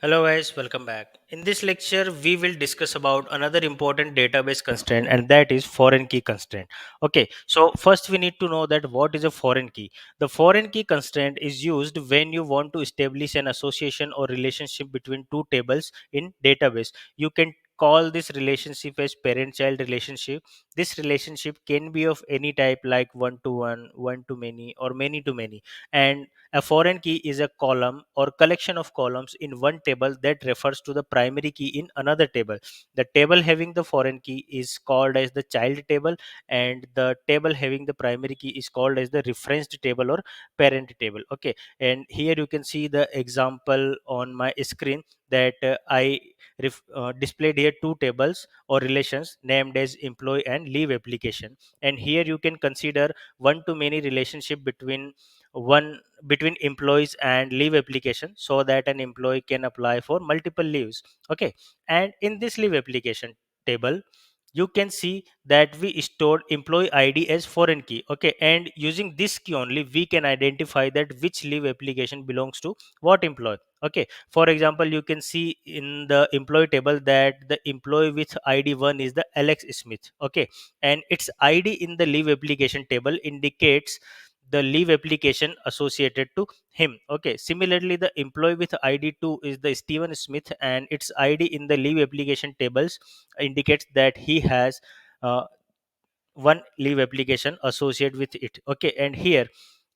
Hello guys, welcome back. In this lecture, we will discuss about another important database constraint, and that is foreign key constraint. Okay, so first we need to know that what is a foreign key. The foreign key constraint is used when you want to establish an association or relationship between two tables in database. You can call this relationship as parent-child relationship. This relationship can be of any type like one to one, one to many, or many to many, and a foreign key is a column or collection of columns in one table that refers to the primary key in another table. The table having the foreign key is called as the child table, and the table having the primary key is called as the referenced table or parent table. Okay, and here you can see the example on my screen that I displayed here two tables or relations named as employee and leave application, and here you can consider one to many relationship one between employees and leave application so that an employee can apply for multiple leaves. Okay, and in this leave application table you can see that we stored employee id as foreign key. Okay, and using this key only we can identify that which leave application belongs to what employee. Okay, for example, you can see in the employee table that the employee with id 1 is the Alex Smith. Okay, and its id in the leave application table indicates the leave application associated to him. Okay, similarly the employee with id 2 is the Steven Smith, and its id in the leave application tables indicates that he has uh, one leave application associated with it. Okay, and here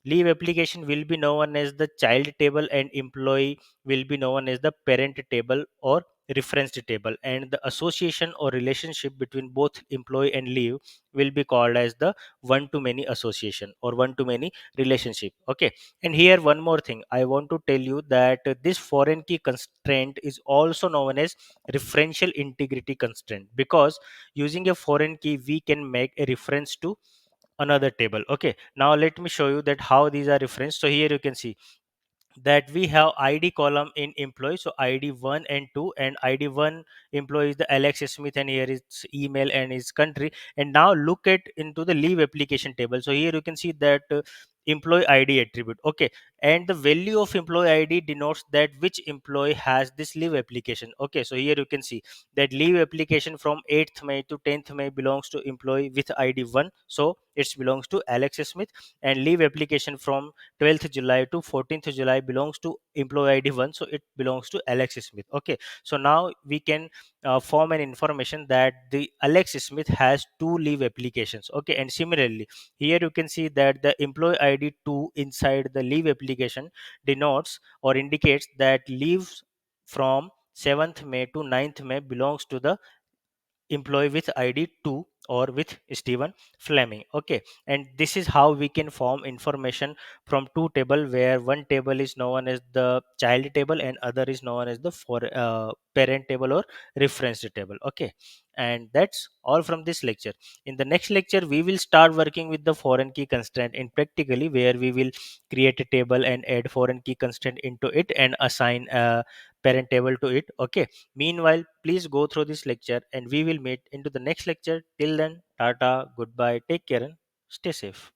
leave application will be known as the child table and employee will be known as the parent table or referenced table, and the association or relationship between both employee and leave will be called as the one to many association or one to many relationship. Okay, and here one more thing I want to tell you that this foreign key constraint is also known as referential integrity constraint, because using a foreign key we can make a reference to another table. Okay, now let me show you that how these are referenced. So here you can see that we have id column in employee, so id 1 and 2, and id 1 employee is the Alex Smith, and here is email and his country. And now look at into the leave application table, so here you can see that employee id attribute. Okay, and the value of employee id denotes that which employee has this leave application. Okay, so here you can see that leave application from 8th May to 10th May belongs to employee with id 1, so it belongs to Alex Smith, and leave application from 12th July to 14th July belongs to employee ID 1, so it belongs to Alex Smith. Okay, so now we can form an information that the Alex Smith has two leave applications. Okay, and similarly, here you can see that the employee ID 2 inside the leave application denotes or indicates that leaves from 7th May to 9th May belongs to the employee with id 2 or with Stephen Fleming. Okay, and this is how we can form information from two table, where one table is known as the child table and other is known as the parent table or reference table. Okay, and that's all from this lecture. In the next lecture we will start working with the foreign key constraint in practically, where we will create a table and add foreign key constraint into it and assign a parent table to it. Okay, meanwhile, please go through this lecture and we will meet into the next lecture. Till then, tata, goodbye, take care, and stay safe.